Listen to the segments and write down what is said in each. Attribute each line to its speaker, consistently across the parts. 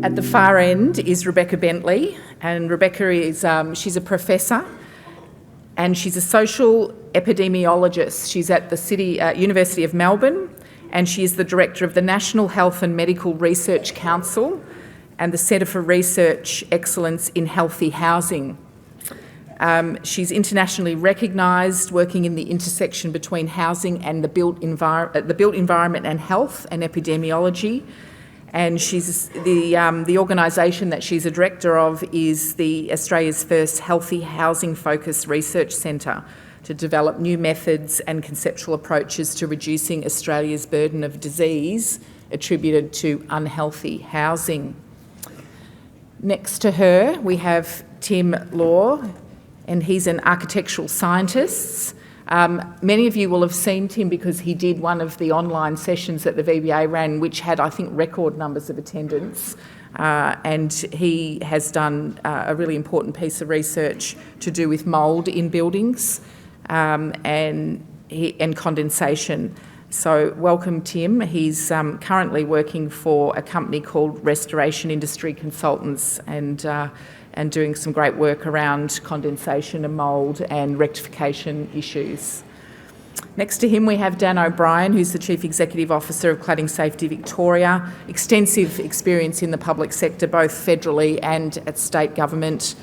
Speaker 1: At the far end is Rebecca Bentley, and Rebecca is she's a professor and she's a social epidemiologist. She's at the University of Melbourne, and she is the director of the National Health and Medical Research Council and the Centre for Research Excellence in Healthy Housing. She's internationally recognised, working in the intersection between housing and the built environment and health and epidemiology. And she's the organisation that she's a director of is the Australia's first healthy housing-focused research centre to develop new methods and conceptual approaches to reducing Australia's burden of disease attributed to unhealthy housing. Next to her, we have Tim Law, and he's an architectural scientist. Many of you will have seen Tim because he did one of the online sessions that the VBA ran, which had, I think, record numbers of attendance. And he has done a really important piece of research to do with mould in buildings and condensation. So welcome, Tim. He's currently working for a company called Restoration Industry Consultants and doing some great work around condensation and mould and rectification issues. Next to him we have Dan O'Brien, who's the Chief Executive Officer of Cladding Safety Victoria. Extensive experience in the public sector, both federally and at state government.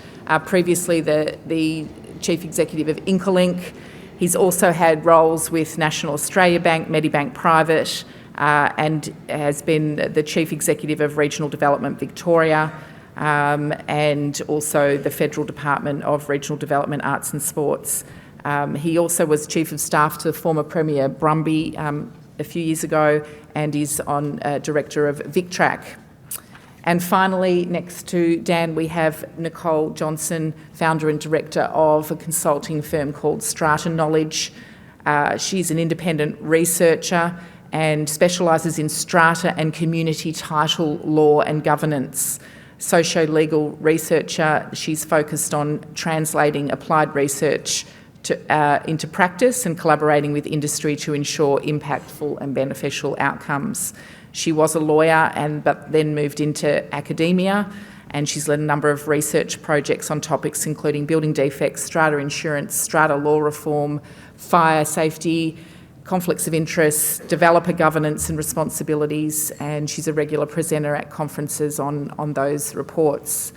Speaker 1: Previously the Chief Executive of Incolink. He's also had roles with National Australia Bank, Medibank Private, and has been the Chief Executive of Regional Development Victoria, and also the Federal Department of Regional Development, Arts and Sports. He also was Chief of Staff to former Premier Brumby a few years ago, and is on Director of VicTrack. And finally, next to Dan, we have Nicole Johnston, founder and director of a consulting firm called Strata Knowledge. She's an independent researcher and specialises in strata and community title law and governance. Socio-legal researcher, she's focused on translating applied research into practice and collaborating with industry to ensure impactful and beneficial outcomes. She was a lawyer but then moved into academia, and she's led a number of research projects on topics including building defects, strata insurance, strata law reform, fire safety, conflicts of interest, developer governance and responsibilities, and she's a regular presenter at conferences on those reports.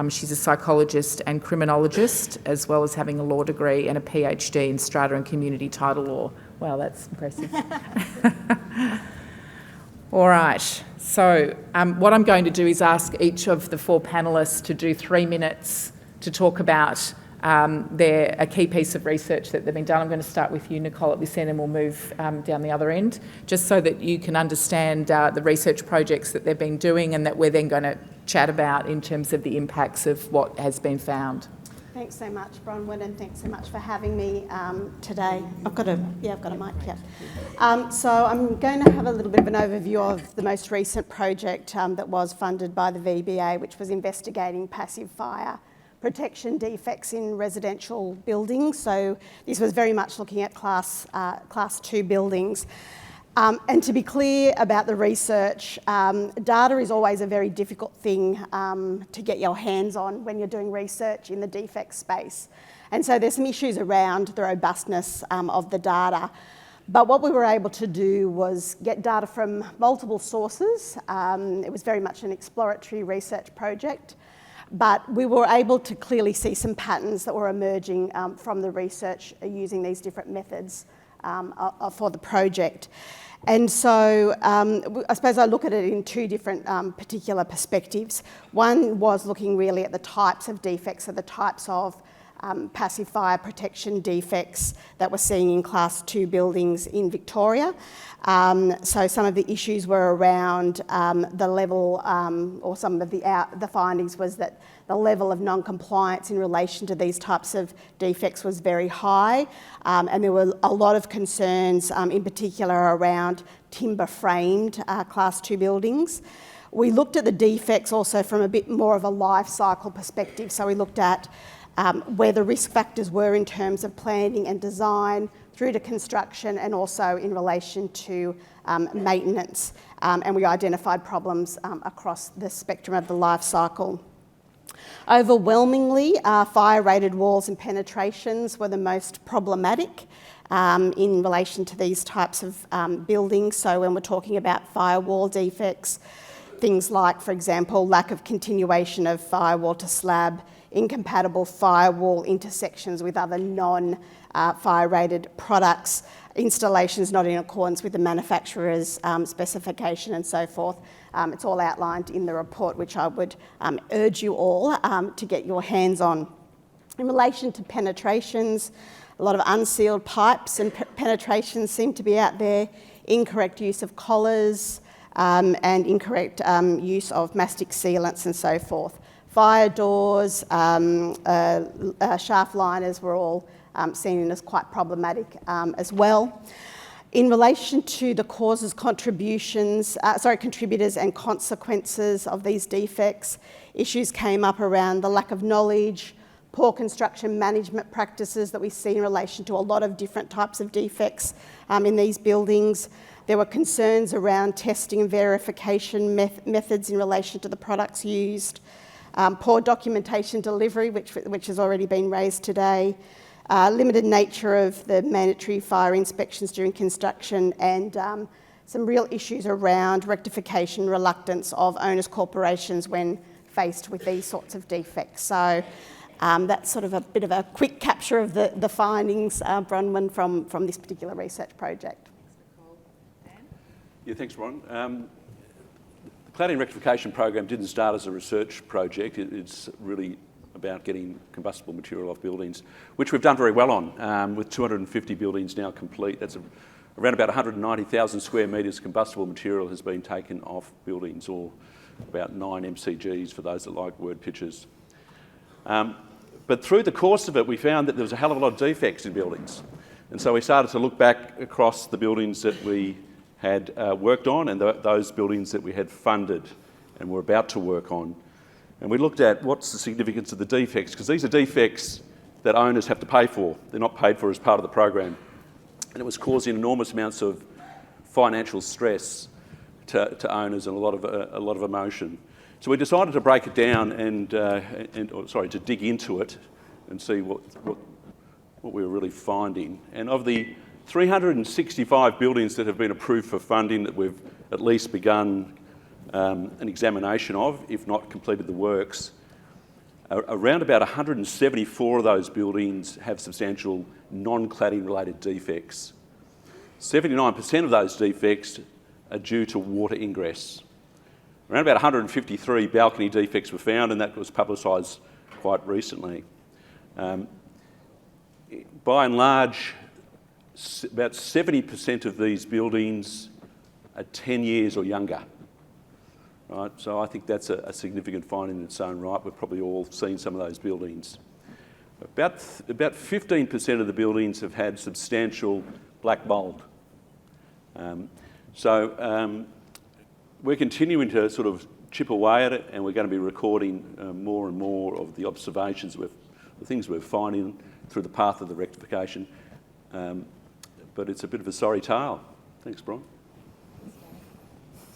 Speaker 1: She's a psychologist and criminologist, as well as having a law degree and a PhD in strata and community title law. Wow, that's impressive. All right, so what I'm going to do is ask each of the four panellists to do 3 minutes to talk about a key piece of research that they've been done. I'm going to start with you, Nicole, at this end, and we'll move down the other end, just so that you can understand the research projects that they've been doing and that we're then going to chat about in terms of the impacts of what has been found.
Speaker 2: Thanks so much, Bronwyn, and thanks so much for having me today. I've got a mic, yeah. So I'm going to have a little bit of an overview of the most recent project that was funded by the VBA, which was investigating passive fire protection defects in residential buildings. So this was very much looking at class 2 buildings. And to be clear about the research, data is always a very difficult thing to get your hands on when you're doing research in the defect space. And so there's some issues around the robustness of the data. But what we were able to do was get data from multiple sources. It was very much an exploratory research project. But we were able to clearly see some patterns that were emerging from the research using these different methods for the project. And so I suppose I look at it in two different particular perspectives. One was looking really at the types of defects, so the types of passive fire protection defects that we're seeing in class 2 buildings in Victoria. So some of the issues were around the level, or some of the findings was that the level of non-compliance in relation to these types of defects was very high, and there were a lot of concerns, in particular around timber-framed class 2 buildings. We looked at the defects also from a bit more of a life cycle perspective, so we looked at where the risk factors were in terms of planning and design, through to construction and also in relation to maintenance. And we identified problems across the spectrum of the life cycle. Overwhelmingly, fire-rated walls and penetrations were the most problematic in relation to these types of buildings. So when we're talking about firewall defects, things like, for example, lack of continuation of firewall to slab, incompatible firewall intersections with other non-fire-rated products, installations not in accordance with the manufacturer's specification and so forth. It's all outlined in the report, which I would urge you all to get your hands on. In relation to penetrations, a lot of unsealed pipes and penetrations seem to be out there, incorrect use of collars and incorrect use of mastic sealants and so forth. Fire doors, shaft liners were all seen as quite problematic as well. In relation to the causes, contributors and consequences of these defects, issues came up around the lack of knowledge, poor construction management practices that we see in relation to a lot of different types of defects in these buildings. There were concerns around testing and verification methods in relation to the products used. Poor documentation delivery, which has already been raised today, limited nature of the mandatory fire inspections during construction, and some real issues around rectification reluctance of owners' corporations when faced with these sorts of defects. So that's sort of a bit of a quick capture of the findings, Bronwyn, from this particular research project.
Speaker 3: Yeah, thanks, Ron. The Cladding rectification program didn't start as a research project. It's really about getting combustible material off buildings, which we've done very well on, with 250 buildings now complete. That's around about 190,000 square metres combustible material has been taken off buildings, or about 9 MCGs for those that like word pictures. But through the course of it, we found that there was a hell of a lot of defects in buildings. And so we started to look back across the buildings that we had worked on and those buildings that we had funded and were about to work on. And we looked at what's the significance of the defects, because these are defects that owners have to pay for. They're not paid for as part of the program. And it was causing enormous amounts of financial stress to owners and a lot of emotion. So we decided to break it down to dig into it and see what we were really finding. And of the 365 buildings that have been approved for funding that we've at least begun an examination of, if not completed the works, around about 174 of those buildings have substantial non-cladding related defects. 79% of those defects are due to water ingress. Around about 153 balcony defects were found, and that was publicised quite recently. By and large, about 70% of these buildings are 10 years or younger. Right? So I think that's a significant finding in its own right. We've probably all seen some of those buildings. About 15% of the buildings have had substantial black mould. We're continuing to sort of chip away at it, and we're going to be recording more and more of the observations, the things we're finding through the path of the rectification. But it's a bit of a sorry tale. Thanks, Bron.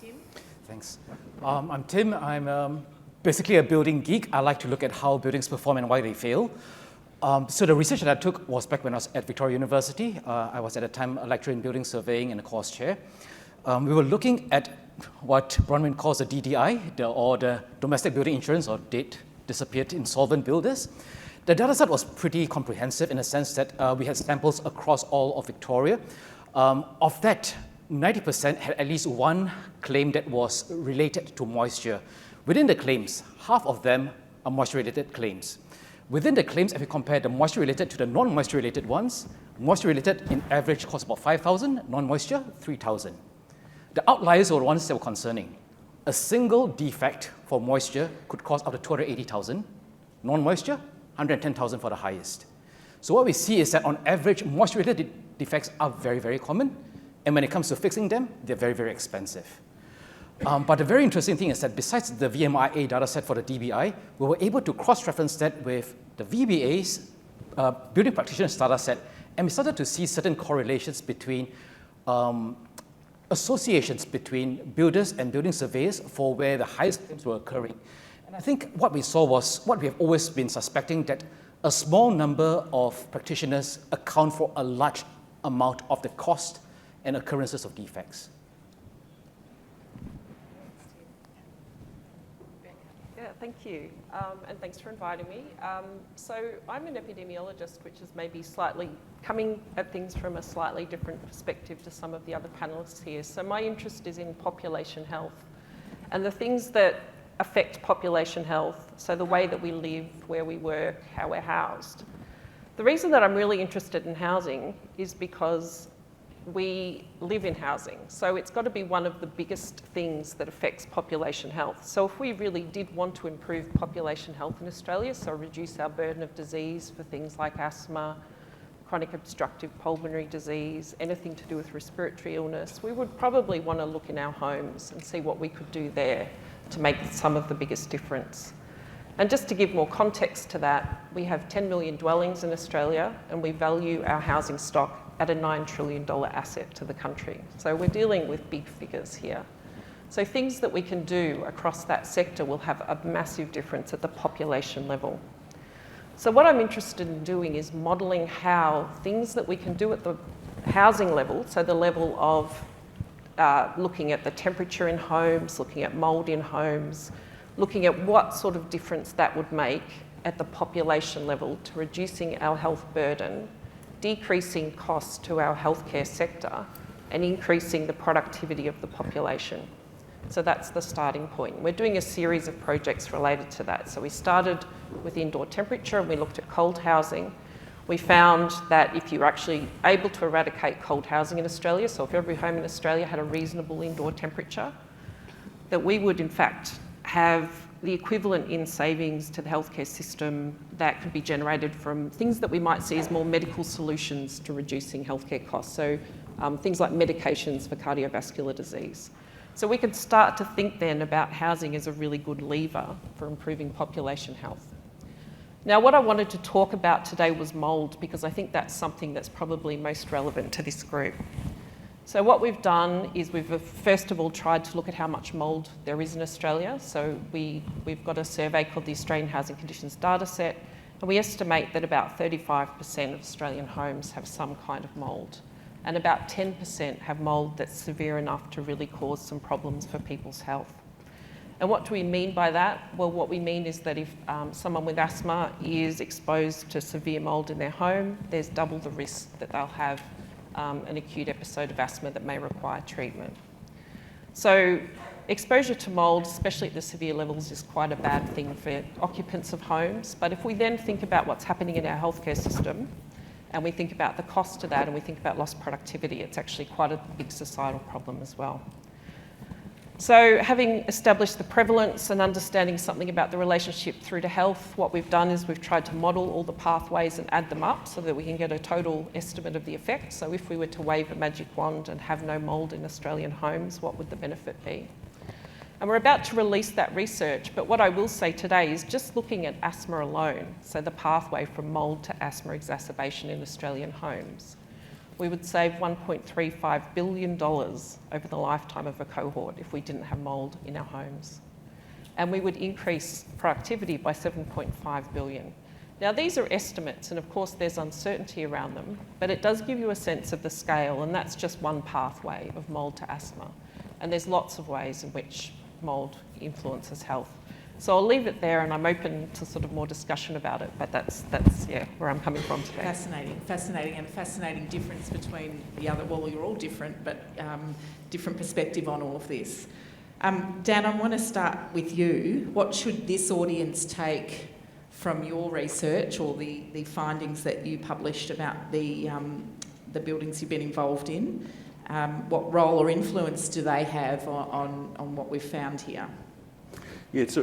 Speaker 1: Tim?
Speaker 4: Thanks. I'm Tim. I'm basically a building geek. I like to look at how buildings perform and why they fail. So the research that I took was back when I was at Victoria University. I was at the time a lecturer in building surveying and a course chair. We were looking at what Bronwyn calls the DDI, or the domestic building insurance, or dead, disappeared, insolvent builders. The data set was pretty comprehensive in the sense that we had samples across all of Victoria. Of that, 90% had at least one claim that was related to moisture. Within the claims, half of them are moisture-related claims. Within the claims, if you compare the moisture-related to the non-moisture-related ones, moisture-related in average cost about 5,000, non-moisture, 3,000. The outliers were the ones that were concerning. A single defect for moisture could cost up to 280,000, non-moisture, 110,000 for the highest. So what we see is that on average, moisture-related defects are very, very common. And when it comes to fixing them, they're very, very expensive. But the very interesting thing is that besides the VMIA dataset for the DBI, we were able to cross-reference that with the VBA's building practitioners dataset And we started to see certain correlations between associations between builders and building surveyors for where the highest claims were occurring. And I think what we saw was what we have always been suspecting, that a small number of practitioners account for a large amount of the cost and occurrences of defects.
Speaker 5: Yeah, thank you, and thanks for inviting me. So I'm an epidemiologist, which is maybe slightly coming at things from a slightly different perspective to some of the other panellists here. So my interest is in population health and the things that affect population health, so the way that we live, where we work, how we're housed. The reason that I'm really interested in housing is because we live in housing, so it's got to be one of the biggest things that affects population health. So if we really did want to improve population health in Australia, so reduce our burden of disease for things like asthma, chronic obstructive pulmonary disease, anything to do with respiratory illness, we would probably want to look in our homes and see what we could do there to make some of the biggest difference. And just to give more context to that, we have 10 million dwellings in Australia and we value our housing stock at a $9 trillion asset to the country. So we're dealing with big figures here. So things that we can do across that sector will have a massive difference at the population level. So what I'm interested in doing is modelling how things that we can do at the housing level, so the level of looking at the temperature in homes, looking at mould in homes, looking at what sort of difference that would make at the population level to reducing our health burden, decreasing costs to our healthcare sector, and increasing the productivity of the population. So that's the starting point. We're doing a series of projects related to that. So we started with indoor temperature and we looked at cold housing. We found that if you're actually able to eradicate cold housing in Australia, so if every home in Australia had a reasonable indoor temperature, that we would in fact have the equivalent in savings to the healthcare system that could be generated from things that we might see as more medical solutions to reducing healthcare costs. So things like medications for cardiovascular disease. So we could start to think then about housing as a really good lever for improving population health. Now, what I wanted to talk about today was mould, because I think that's something that's probably most relevant to this group. So what we've done is we've first of all tried to look at how much mould there is in Australia. So we've got a survey called the Australian Housing Conditions Data Set, and we estimate that about 35% of Australian homes have some kind of mould, and about 10% have mould that's severe enough to really cause some problems for people's health. And what do we mean by that? Well, what we mean is that if someone with asthma is exposed to severe mould in their home, there's double the risk that they'll have an acute episode of asthma that may require treatment. So exposure to mould, especially at the severe levels, is quite a bad thing for occupants of homes. But if we then think about what's happening in our healthcare system, and we think about the cost to that, and we think about lost productivity, it's actually quite a big societal problem as well. So having established the prevalence and understanding something about the relationship through to health, what we've done is we've tried to model all the pathways and add them up so that we can get a total estimate of the effect. So if we were to wave a magic wand and have no mould in Australian homes, what would the benefit be? And we're about to release that research, but what I will say today is just looking at asthma alone, so the pathway from mould to asthma exacerbation in Australian homes, we would save $1.35 billion over the lifetime of a cohort if we didn't have mould in our homes. And we would increase productivity by $7.5 billion. Now, these are estimates, and of course there's uncertainty around them, but it does give you a sense of the scale, and that's just one pathway of mould to asthma. And there's lots of ways in which mould influences health. So I'll leave it there, and I'm open to sort of more discussion about it, but that's where I'm coming from today.
Speaker 1: Fascinating, and a fascinating difference between the other, well, you're all different, but different perspective on all of this. Dan, I want to start with you. What should this audience take from your research or the findings that you published about the buildings you've been involved in? What role or influence do they have on what we've found here?
Speaker 3: Yeah, it's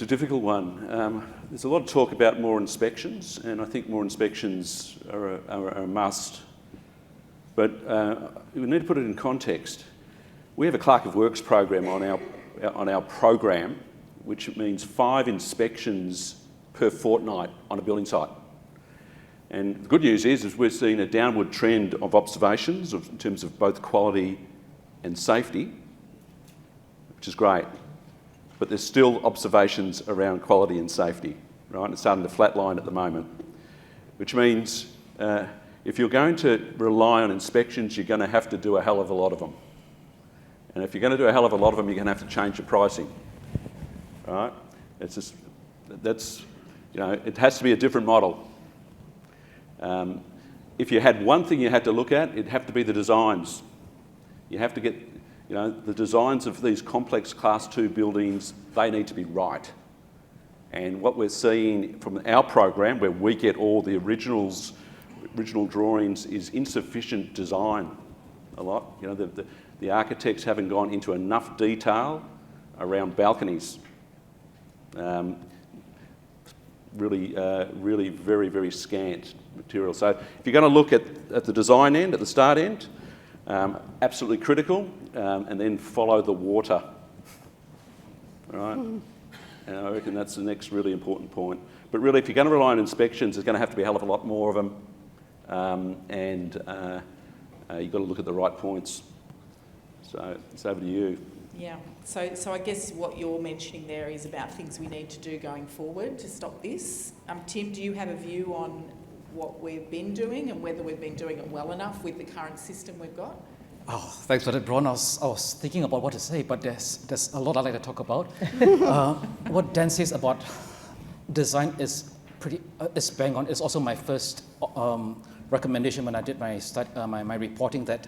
Speaker 3: a difficult one. There's a lot of talk about more inspections, and I think more inspections are a must. But we need to put it in context. We have a clerk of works program on our program, which means 5 inspections per fortnight on a building site. And the good news is we're seeing a downward trend of observations in terms of both quality and safety, which is great. But there's still observations around quality and safety, right? It's starting to flatline at the moment, which means if you're going to rely on inspections, you're going to have to do a hell of a lot of them. And if you're going to do a hell of a lot of them, you're going to have to change your pricing, right? It's just, that's, you know, it has to be a different model. If you had one thing you had to look at, it'd have to be the designs. You have to get, you know, the designs of these complex Class 2 buildings, they need to be right. And what we're seeing from our program, where we get all the original drawings, is insufficient design a lot. You know, the architects haven't gone into enough detail around balconies. Really very, very scant material. So if you're going to look at the design end, at the start end, absolutely critical, and then follow the water, all right? And I reckon that's the next really important point. But really, if you're going to rely on inspections, there's going to have to be a hell of a lot more of them, and you've got to look at the right points. So it's over to you.
Speaker 1: Yeah, so I guess what you're mentioning there is about things we need to do going forward to stop this. Tim, do you have a view on what we've been doing and whether we've been doing it well enough with the current system we've got?
Speaker 4: Oh, thanks for that, Bron. I was thinking about what to say, but there's a lot I'd like to talk about. What Dan says about design is is bang on. It's also my first recommendation when I did my reporting, that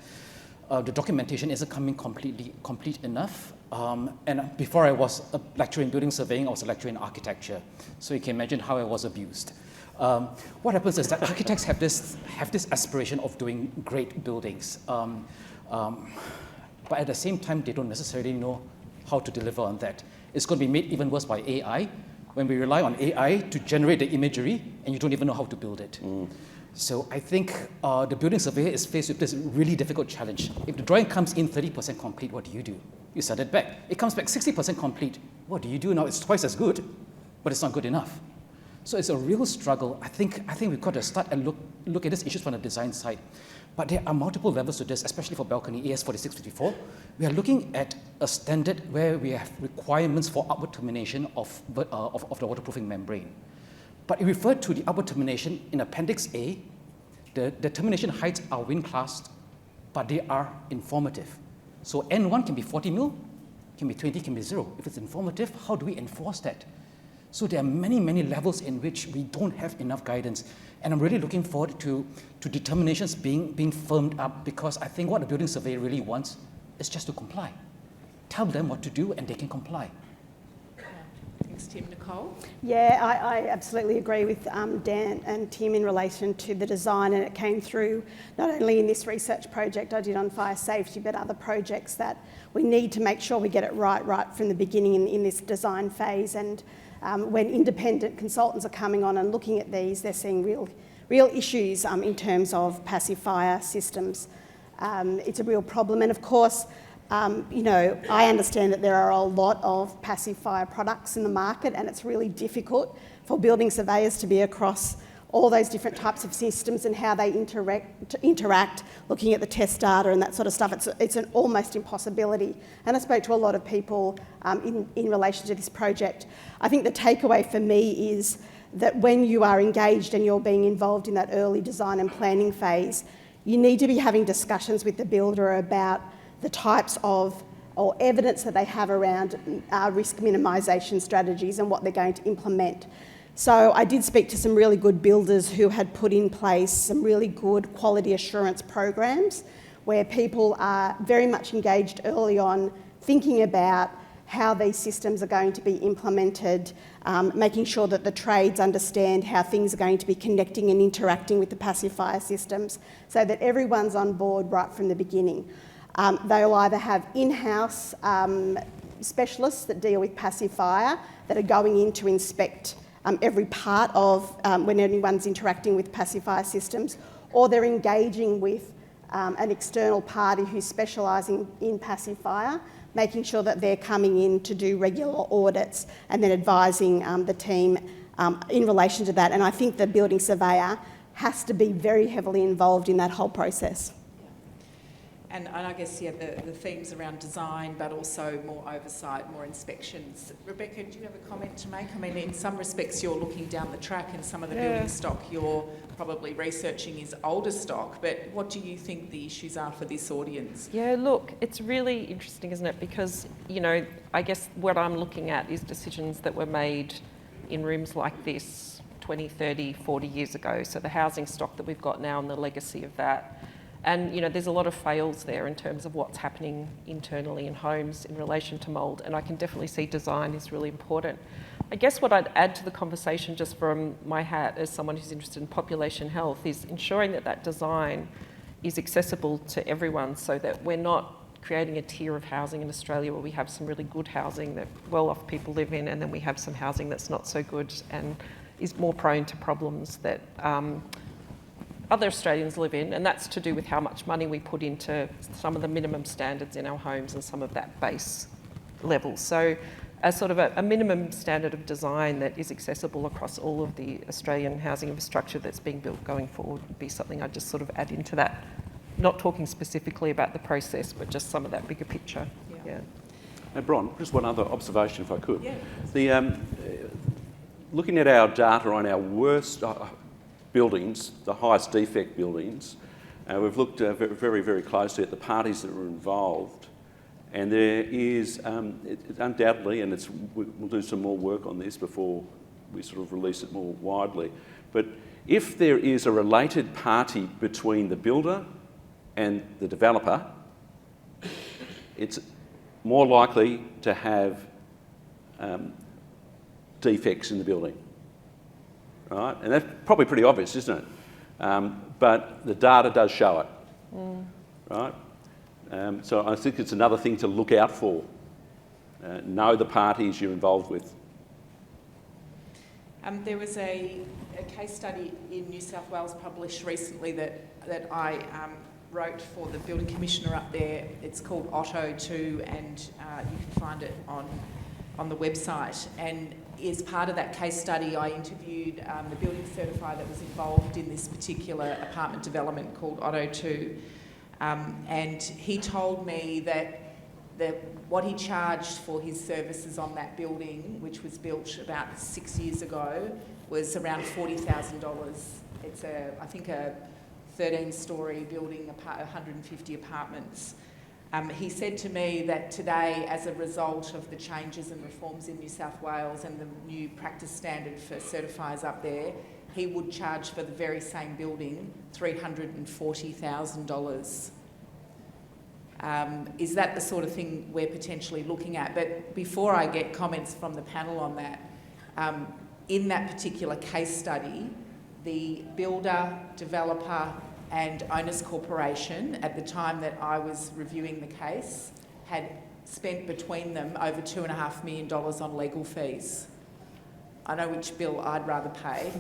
Speaker 4: the documentation isn't coming complete enough. And before I was a lecturer in building surveying, I was a lecturer in architecture. So you can imagine how I was abused. What happens is that architects have this aspiration of doing great buildings. But at the same time, they don't necessarily know how to deliver on that. It's going to be made even worse by AI, when we rely on AI to generate the imagery and you don't even know how to build it. So I think the building surveyor is faced with this really difficult challenge. If the drawing comes in 30% complete, what do? You send it back. It comes back 60% complete. What do you do now? It's twice as good, but it's not good enough. So it's a real struggle. I think we've got to start and look at these issues from the design side. But there are multiple levels to this, especially for balcony AS4654. We are looking at a standard where we have requirements for upward termination of the waterproofing membrane. But it referred to the upward termination in Appendix A. The termination heights are wind classed, but they are informative. So N1 can be 40 mil, can be 20, can be 0. If it's informative, how do we enforce that? So there are many, many levels in which we don't have enough guidance. And I'm really looking forward to determinations being firmed up, because I think what the building surveyor really wants is just to comply. Tell them what to do and they can comply.
Speaker 1: Thanks, Tim. Nicole?
Speaker 2: Yeah, I absolutely agree with Dan and Tim in relation to the design, and it came through not only in this research project I did on fire safety, but other projects that we need to make sure we get it right from the beginning in this design phase. And when independent consultants are coming on and looking at these, they're seeing real issues in terms of passive fire systems. It's a real problem. And of course, you know, I understand that there are a lot of passive fire products in the market, and it's really difficult for building surveyors to be across all those different types of systems and how they interact, looking at the test data and that sort of stuff. It's an almost impossibility. And I spoke to a lot of people in relation to this project. I think the takeaway for me is that when you are engaged and you're being involved in that early design and planning phase, you need to be having discussions with the builder about the types of or evidence that they have around risk minimisation strategies and what they're going to implement. So I did speak to some really good builders who had put in place some really good quality assurance programs where people are very much engaged early on, thinking about how these systems are going to be implemented, making sure that the trades understand how things are going to be connecting and interacting with the passive fire systems, so that everyone's on board right from the beginning. They'll either have in-house specialists that deal with passive fire that are going in to inspect every part of when anyone's interacting with passive fire systems, or they're engaging with an external party who's specialising in passive fire, making sure that they're coming in to do regular audits and then advising the team in relation to that. And I think the building surveyor has to be very heavily involved in that whole process.
Speaker 1: And I guess, yeah, the themes around design, but also more oversight, more inspections. Rebecca, do you have a comment to make? I mean, in some respects, you're looking down the track, and some of the building stock you're probably researching is older stock, but what do you think the issues are for this audience?
Speaker 5: Yeah, look, it's really interesting, isn't it? Because, you know, I guess what I'm looking at is decisions that were made in rooms like this 20, 30, 40 years ago. So the housing stock that we've got now and the legacy of that. And, you know, there's a lot of fails there in terms of what's happening internally in homes in relation to mould, and I can definitely see design is really important. I guess what I'd add to the conversation, just from my hat as someone who's interested in population health, is ensuring that that design is accessible to everyone, so that we're not creating a tier of housing in Australia where we have some really good housing that well-off people live in, and then we have some housing that's not so good and is more prone to problems that other Australians live in, and that's to do with how much money we put into some of the minimum standards in our homes and some of that base level. So a sort of a minimum standard of design that is accessible across all of the Australian housing infrastructure that's being built going forward would be something I'd just sort of add into that. Not talking specifically about the process, but just some of that bigger picture. Yeah.
Speaker 3: Now, Bron, just one other observation, if I could.
Speaker 1: Yeah.
Speaker 3: The looking at our data on our worst buildings, the highest defect buildings, we've looked very, very closely at the parties that were involved, and there is undoubtedly, and we'll do some more work on this before we sort of release it more widely, but if there is a related party between the builder and the developer, it's more likely to have defects in the building. Right? And that's probably pretty obvious, isn't it? But the data does show it. Right? So I think it's another thing to look out for. Know the parties you're involved with.
Speaker 1: There was a case study in New South Wales published recently that I wrote for the building commissioner up there. It's called Otto 2, and you can find it on the website. And as part of that case study, I interviewed the building certifier that was involved in this particular apartment development called Otto 2. And he told me that what he charged for his services on that building, which was built about 6 years ago, was around $40,000. It's I think a 13-storey building, 150 apartments. He said to me that today, as a result of the changes and reforms in New South Wales and the new practice standard for certifiers up there, he would charge for the very same building $340,000. Is that the sort of thing we're potentially looking at? But before I get comments from the panel on that, in that particular case study, the builder, developer and owners corporation, at the time that I was reviewing the case, had spent between them over $2.5 million on legal fees. I know which bill I'd rather pay.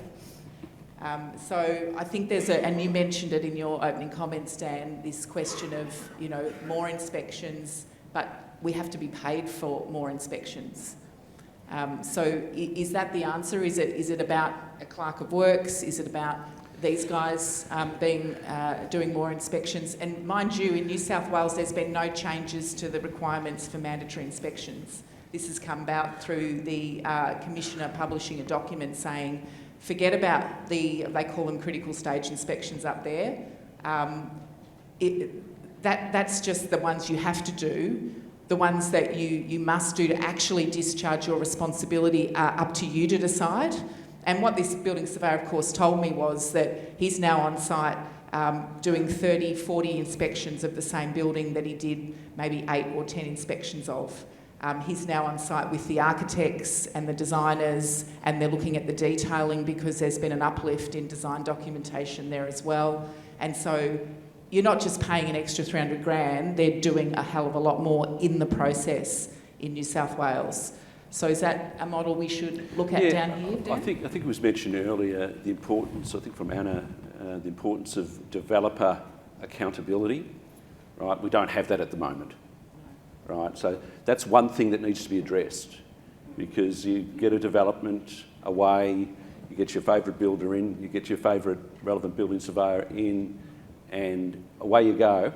Speaker 1: So I think there's and you mentioned it in your opening comments, Dan, this question of, you know, more inspections, but we have to be paid for more inspections. So is that the answer? Is it about a clerk of works? Is it about these guys doing more inspections? And mind you, in New South Wales, there's been no changes to the requirements for mandatory inspections. This has come about through the Commissioner publishing a document saying, forget about they call them critical stage inspections up there. That's just the ones you have to do. The ones that you must do to actually discharge your responsibility are up to you to decide. And what this building surveyor, of course, told me was that he's now on site doing 30, 40 inspections of the same building that he did maybe 8 or 10 inspections of. He's now on site with the architects and the designers, and they're looking at the detailing because there's been an uplift in design documentation there as well. And so you're not just paying an extra $300,000, they're doing a hell of a lot more in the process in New South Wales. So is that a model we should look at down here, Dan?
Speaker 3: I think it was mentioned earlier, the importance, I think from Anna, the importance of developer accountability, right? We don't have that at the moment, right? So that's one thing that needs to be addressed, because you get a development away, you get your favourite builder in, you get your favourite relevant building surveyor in, and away you go.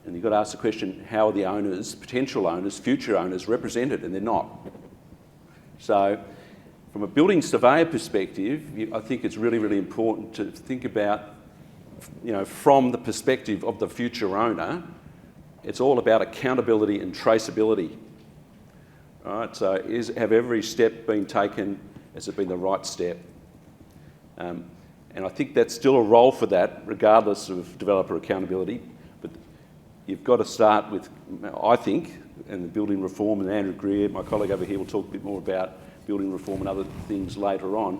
Speaker 3: And you've got to ask the question, how are the owners, potential owners, future owners represented? And they're not. So from a building surveyor perspective, I think it's really, really important to think about, from the perspective of the future owner, it's all about accountability and traceability. All right, so have every step been taken? Has it been the right step? And I think that's still a role for that, regardless of developer accountability. But you've got to start with, I think, and the building reform, and Andrew Greer, my colleague over here, will talk a bit more about building reform and other things later on.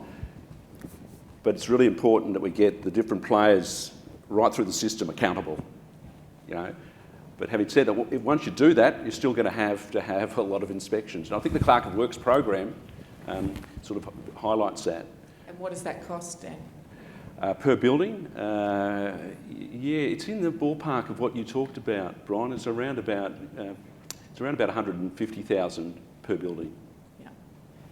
Speaker 3: But it's really important that we get the different players right through the system accountable. But having said that, once you do that, you're still going to have a lot of inspections. And I think the Clerk of Works program sort of highlights that.
Speaker 1: And what does that cost, Dan?
Speaker 3: Per building, it's in the ballpark of what you talked about, Brian. It's around about 150,000 per building.
Speaker 1: Yeah.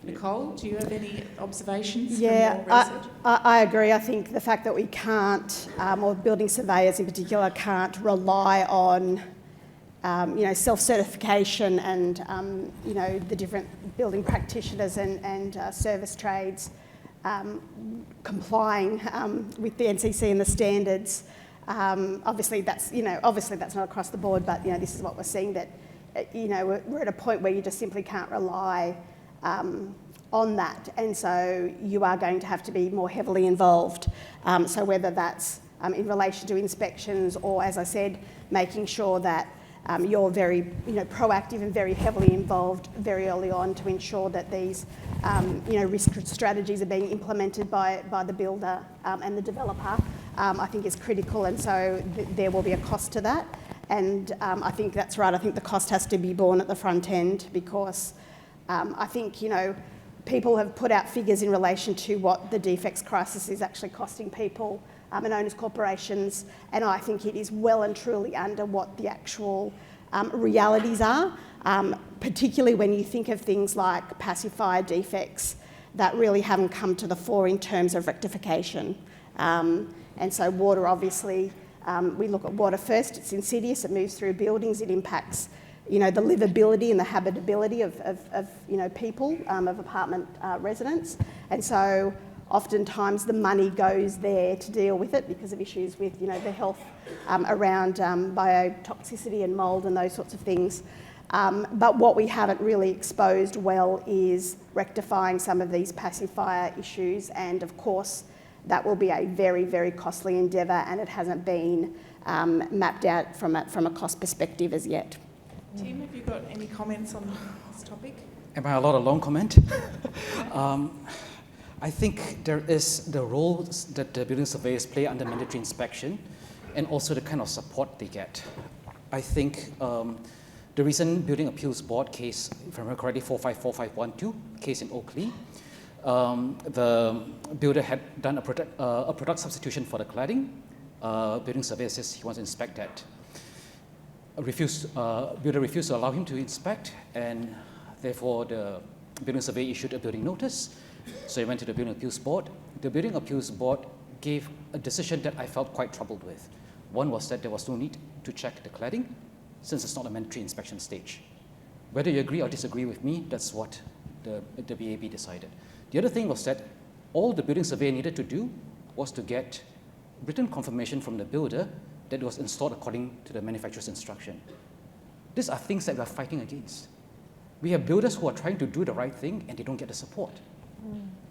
Speaker 1: Nicole, do you have any observations?
Speaker 2: Yeah,
Speaker 1: from your research?
Speaker 2: I agree. I think the fact that we can't, or building surveyors in particular, can't rely on self-certification and the different building practitioners and service trades complying with the NCC and the standards. Obviously that's not across the board, but this is what we're seeing, that we're at a point where you just simply can't rely on that, and so you are going to have to be more heavily involved. So whether that's in relation to inspections, or, as I said, making sure that you're very proactive and very heavily involved very early on to ensure that these risk strategies are being implemented by the builder and the developer, I think is critical, and so there will be a cost to that. And I think that's right. I think the cost has to be borne at the front end, because I think people have put out figures in relation to what the defects crisis is actually costing people and owners' corporations, and I think it is well and truly under what the actual realities are, particularly when you think of things like pacifier defects that really haven't come to the fore in terms of rectification. And so water, obviously, we look at water first. It's insidious, it moves through buildings, it impacts the livability and the habitability of people, of apartment residents. And so oftentimes the money goes there to deal with it because of issues with the health around biotoxicity and mould and those sorts of things. But what we haven't really exposed well is rectifying some of these pacifier issues, and of course that will be a very, very costly endeavour, and it hasn't been mapped out from a cost perspective as yet.
Speaker 1: Tim, have you got any comments on this topic?
Speaker 4: Am I allowed a long comment? I think there is the roles that the building surveyors play under mandatory inspection, and also the kind of support they get. I think the recent Building Appeals Board case, if I remember correctly, 454512 case in Oakley, the builder had done a product substitution for the cladding. Building surveyor says he wants to inspect that. Builder refused to allow him to inspect, and therefore the building surveyor issued a building notice. So he went to the Building Appeals Board. The Building Appeals Board gave a decision that I felt quite troubled with. One was that there was no need to check the cladding, since it's not a mandatory inspection stage. Whether you agree or disagree with me, that's what the BAB decided. The other thing was that all the building surveyor needed to do was to get written confirmation from the builder that it was installed according to the manufacturer's instruction. These are things that we are fighting against. We have builders who are trying to do the right thing and they don't get the support.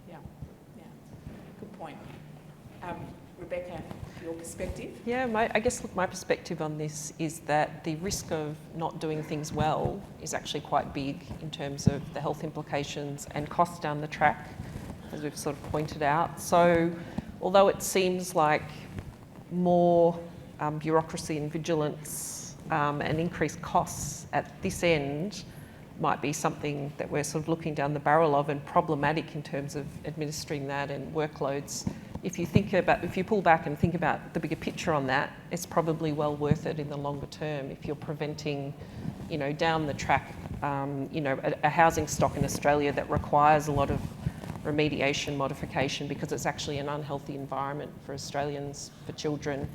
Speaker 1: Yeah, good point. Rebecca, your perspective?
Speaker 5: Yeah, I guess my perspective on this is that the risk of not doing things well is actually quite big in terms of the health implications and costs down the track, as we've sort of pointed out. So although it seems like more bureaucracy and vigilance and increased costs at this end might be something that we're sort of looking down the barrel of, and problematic in terms of administering that and workloads. If you pull back and think about the bigger picture on that, it's probably well worth it in the longer term if you're preventing, down the track, a housing stock in Australia that requires a lot of remediation, modification, because it's actually an unhealthy environment for Australians, for children.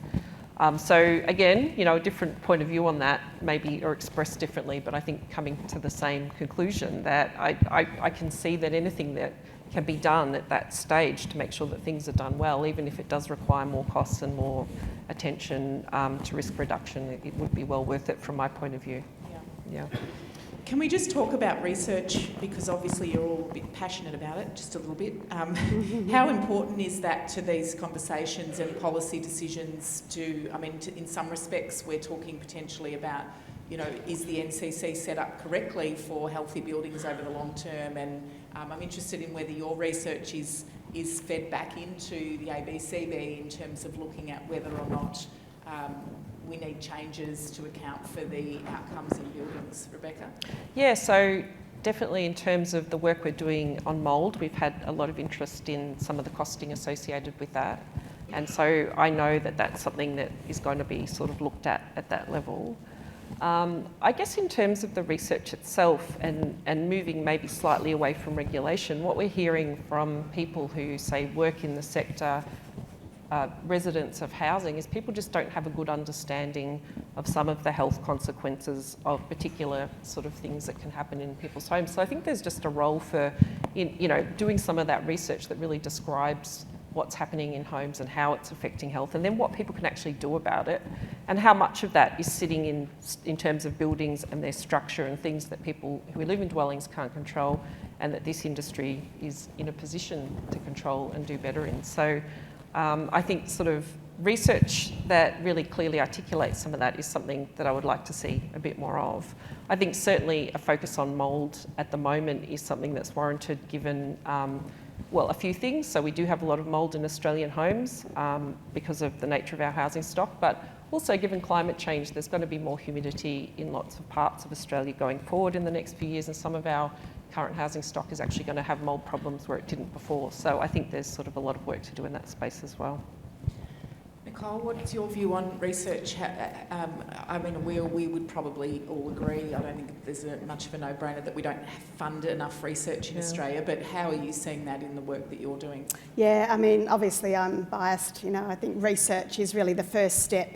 Speaker 5: So again, a different point of view on that maybe, or expressed differently, but I think coming to the same conclusion that I can see that anything that can be done at that stage to make sure that things are done well, even if it does require more costs and more attention to risk reduction, it would be well worth it from my point of view. Yeah.
Speaker 1: Can we just talk about research, because obviously you're all a bit passionate about it, just a little bit. How important is that to these conversations and policy decisions in some respects we're talking potentially about, is the NCC set up correctly for healthy buildings over the long term? And I'm interested in whether your research is fed back into the ABCB in terms of looking at whether or not we need changes to account for the outcomes in buildings. Rebecca? Yeah,
Speaker 5: so definitely in terms of the work we're doing on mould, we've had a lot of interest in some of the costing associated with that. And so I know that that's something that is going to be sort of looked at that level. I guess in terms of the research itself and moving maybe slightly away from regulation, what we're hearing from people who say work in the sector, residents of housing, is people just don't have a good understanding of some of the health consequences of particular sort of things that can happen in people's homes. So I think there's just a role for, doing some of that research that really describes what's happening in homes and how it's affecting health, and then what people can actually do about it, and how much of that is sitting in terms of buildings and their structure and things that people who live in dwellings can't control, and that this industry is in a position to control and do better in. So I think sort of research that really clearly articulates some of that is something that I would like to see a bit more of. I think certainly a focus on mould at the moment is something that's warranted given, a few things. So we do have a lot of mould in Australian homes because of the nature of our housing stock, but also given climate change, there's going to be more humidity in lots of parts of Australia going forward in the next few years, and some of our current housing stock is actually going to have mould problems where it didn't before. So I think there's sort of a lot of work to do in that space as well.
Speaker 1: Nicole, what's your view on research? We would probably all agree, I don't think there's much of a no-brainer that we don't fund enough research in Australia, but how are you seeing that in the work that you're doing?
Speaker 2: Yeah, obviously I'm biased, I think research is really the first step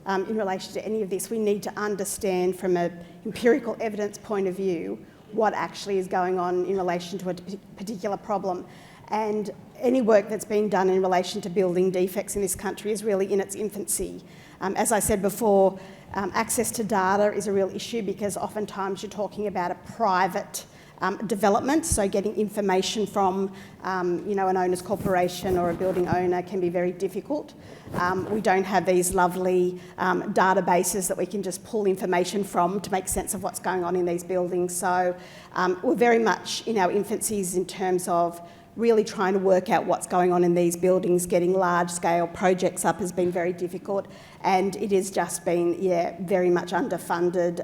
Speaker 2: in relation to any of this. We need to understand from an empirical evidence point of view what actually is going on in relation to a particular problem. And any work that's been done in relation to building defects in this country is really in its infancy. As I said before, access to data is a real issue because oftentimes you're talking about a private development, so getting information from an owner's corporation or a building owner can be very difficult. We don't have these lovely databases that we can just pull information from to make sense of what's going on in these buildings. So we're very much in our infancies in terms of really trying to work out what's going on in these buildings. Getting large-scale projects up has been very difficult, and it has just been, very much underfunded.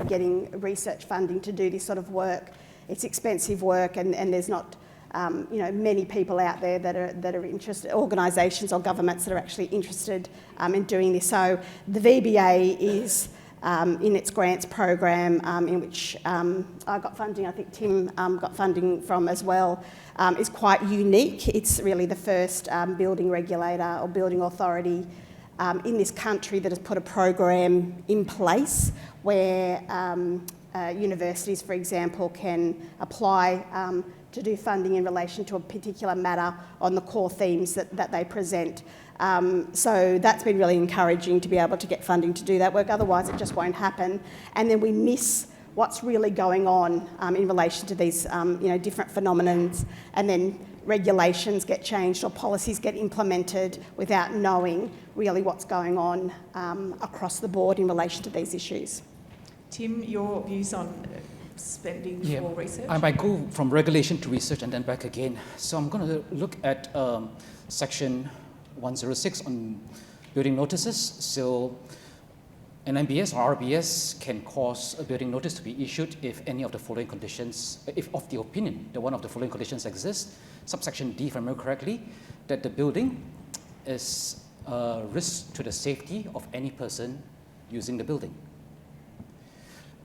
Speaker 2: Getting research funding to do this sort of work, it's expensive work, and there's not, many people out there that are interested, organisations or governments that are actually interested in doing this. So the VBA is in its grants program, in which I got funding, I think Tim got funding from as well, is quite unique. It's really the first building regulator or building authority in this country that has put a program in place where universities, for example, can apply to do funding in relation to a particular matter on the core themes that they present. So that's been really encouraging to be able to get funding to do that work, otherwise it just won't happen. And then we miss what's really going on in relation to these different phenomenons, and then regulations get changed or policies get implemented without knowing really what's going on across the board in relation to these issues.
Speaker 1: Tim, your views on spending for research?
Speaker 4: I might go from regulation to research and then back again. So I'm going to look at section 106 on building notices. So an MBS or RBS can cause a building notice to be issued if any of the following conditions, if of the opinion that one of the following conditions exists. Subsection D, if I remember correctly, that the building is a risk to the safety of any person using the building.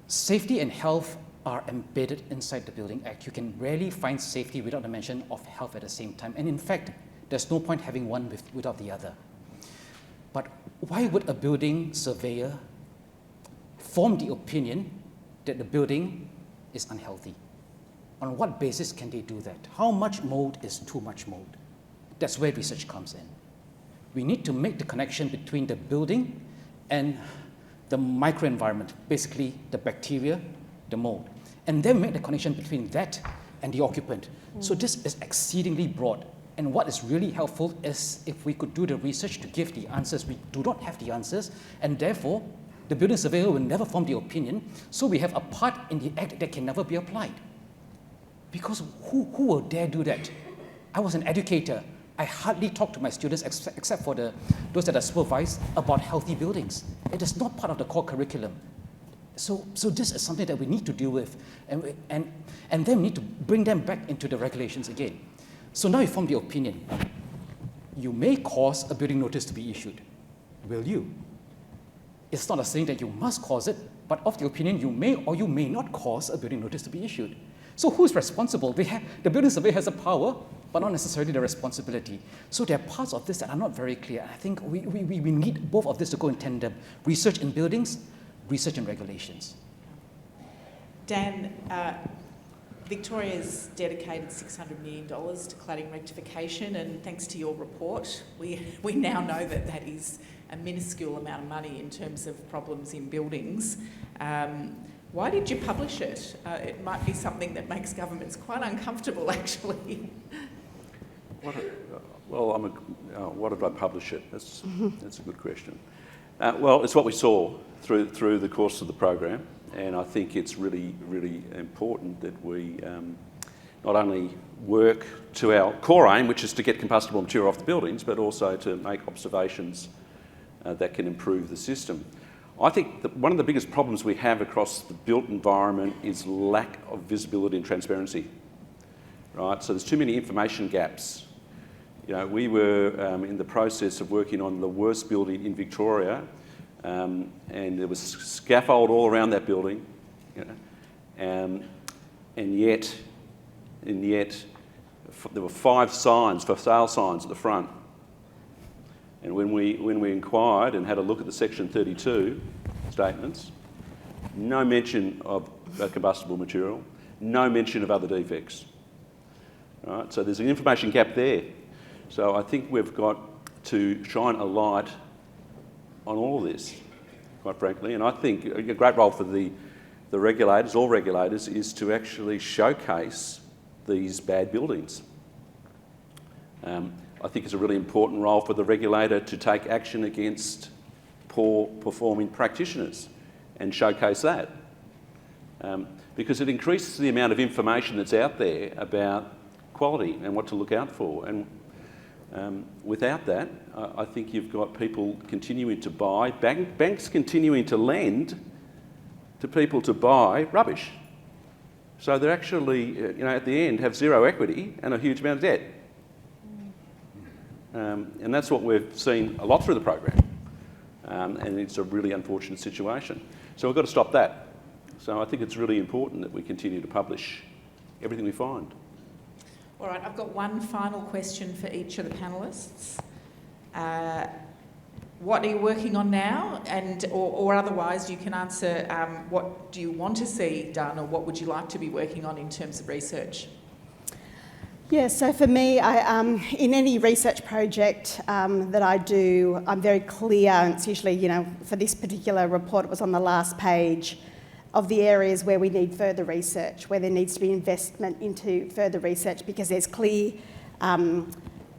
Speaker 4: Safety and health are embedded inside the Building Act. You can rarely find safety without the mention of health at the same time. And in fact, there's no point having one without the other. But why would a building surveyor form the opinion that the building is unhealthy? On what basis can they do that? How much mold is too much mold? That's where research comes in. We need to make the connection between the building and the microenvironment, basically the bacteria, the mold. And then make the connection between that and the occupant. So this is exceedingly broad. And what is really helpful is if we could do the research to give the answers. We do not have the answers, and therefore, the building surveyor will never form the opinion, so we have a part in the act that can never be applied. Because who will dare do that? I was an educator. I hardly talk to my students, except for those that are supervised, about healthy buildings. It is not part of the core curriculum. So this is something that we need to deal with, and then we need to bring them back into the regulations again. So now you form the opinion. You may cause a building notice to be issued. Will you? It's not a saying that you must cause it, but of the opinion you may or you may not cause a building notice to be issued. So who's responsible? The building surveyor has a power, but not necessarily the responsibility. So there are parts of this that are not very clear. I think we need both of this to go in tandem. Research in buildings, research in regulations.
Speaker 6: Dan, Victoria's dedicated $600 million to cladding rectification, and thanks to your report, we now know that that is a minuscule amount of money in terms of problems in buildings. Why did you publish it? It might be something that makes governments quite uncomfortable, actually.
Speaker 3: Why did I publish it? That's a good question. Well, it's what we saw through the course of the program, and I think it's really, really important that we not only work to our core aim, which is to get combustible material off the buildings, but also to make observations that can improve the system. I think that one of the biggest problems we have across the built environment is lack of visibility and transparency, right? So there's too many information gaps. You know, we were in the process of working on the worst building in Victoria, and there was scaffold all around that building, you know, and yet there were 5 signs, for sale signs at the front. And when we inquired and had a look at the Section 32 statements, no mention of combustible material, no mention of other defects. Right? So there's an information gap there. So I think we've got to shine a light on all of this, quite frankly. And I think a great role for the regulators, all regulators, is to actually showcase these bad buildings. I think it's a really important role for the regulator to take action against poor performing practitioners and showcase that. Because it increases the amount of information that's out there about quality and what to look out for. And without that, I think you've got people continuing to buy, banks continuing to lend to people to buy rubbish. So they're actually, at the end, have zero equity and a huge amount of debt. And that's what we've seen a lot through the program. And it's a really unfortunate situation. So we've got to stop that. So I think it's really important that we continue to publish everything we find.
Speaker 6: All right, I've got one final question for each of the panellists. What are you working on now? Or otherwise, you can answer what do you want to see done, or what would you like to be working on in terms of research?
Speaker 2: Yeah, so for me, in any research project that I do, I'm very clear, and it's usually, for this particular report, it was on the last page, of the areas where we need further research, where there needs to be investment into further research, because there's clear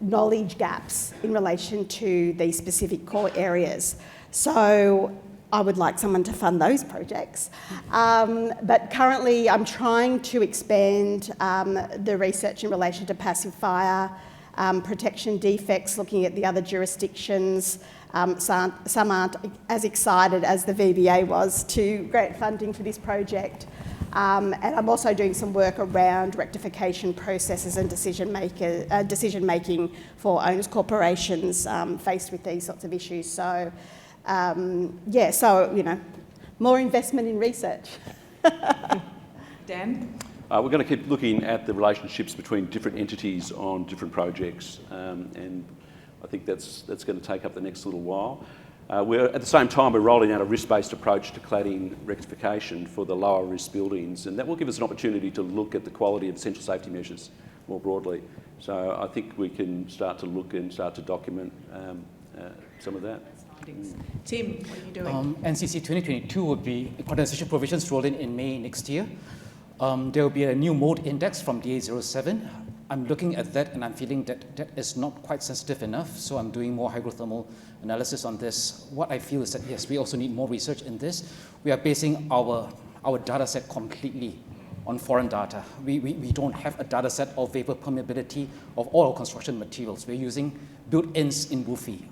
Speaker 2: knowledge gaps in relation to these specific core areas. So I would like someone to fund those projects. But currently I'm trying to expand the research in relation to passive fire, protection defects, looking at the other jurisdictions. Some aren't as excited as the VBA was to grant funding for this project. And I'm also doing some work around rectification processes and decision making for owners corporations faced with these sorts of issues. So, more investment in research.
Speaker 6: Dan?
Speaker 3: We're going to keep looking at the relationships between different entities on different projects, and I think that's going to take up the next little while. At the same time, we're rolling out a risk-based approach to cladding rectification for the lower risk buildings, and that will give us an opportunity to look at the quality of essential safety measures more broadly. So I think we can start to look and start to document some of that.
Speaker 6: Tim, what are you doing?
Speaker 4: NCC 2022 would be condensation provisions rolled in May next year. There will be a new mode index from DA07. I'm looking at that and I'm feeling that that is not quite sensitive enough, so I'm doing more hydrothermal analysis on this. What I feel is that, yes, we also need more research in this. We are basing our data set completely on foreign data. We don't have a data set of vapor permeability of all our construction materials. We're using built-ins in WUFI.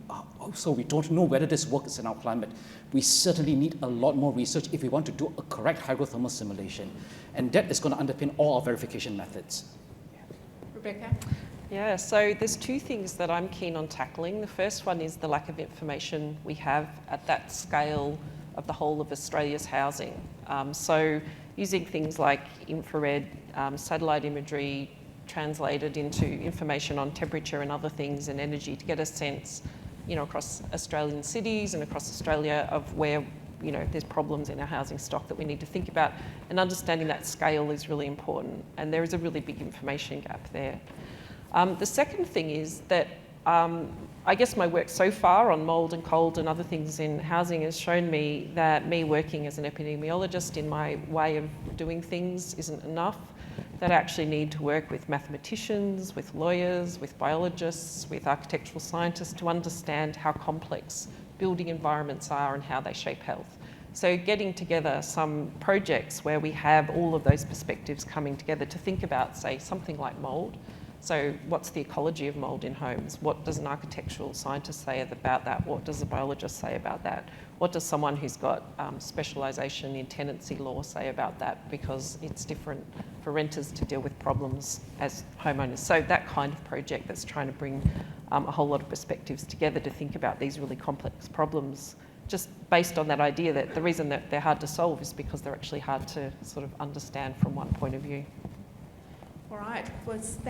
Speaker 4: So we don't know whether this works in our climate. We certainly need a lot more research if we want to do a correct hydrothermal simulation. And that is going to underpin all our verification methods.
Speaker 6: Rebecca?
Speaker 5: Yeah, so there's two things that I'm keen on tackling. The first one is the lack of information we have at that scale of the whole of Australia's housing. So using things like infrared, satellite imagery, translated into information on temperature and other things and energy to get a sense, across Australian cities and across Australia of where, there's problems in our housing stock that we need to think about, and understanding that scale is really important. And there is a really big information gap there. The second thing is that I guess my work so far on mould and cold and other things in housing has shown me that me working as an epidemiologist in my way of doing things isn't enough, that I actually need to work with mathematicians, with lawyers, with biologists, with architectural scientists to understand how complex building environments are and how they shape health. So getting together some projects where we have all of those perspectives coming together to think about, say, something like mould. So what's the ecology of mould in homes? What does an architectural scientist say about that? What does a biologist say about that? What does someone who's got specialisation in tenancy law say about that? Because it's different for renters to deal with problems as homeowners. So that kind of project that's trying to bring a whole lot of perspectives together to think about these really complex problems, just based on that idea that the reason that they're hard to solve is because they're actually hard to sort of understand from one point of view.
Speaker 6: All right. Well,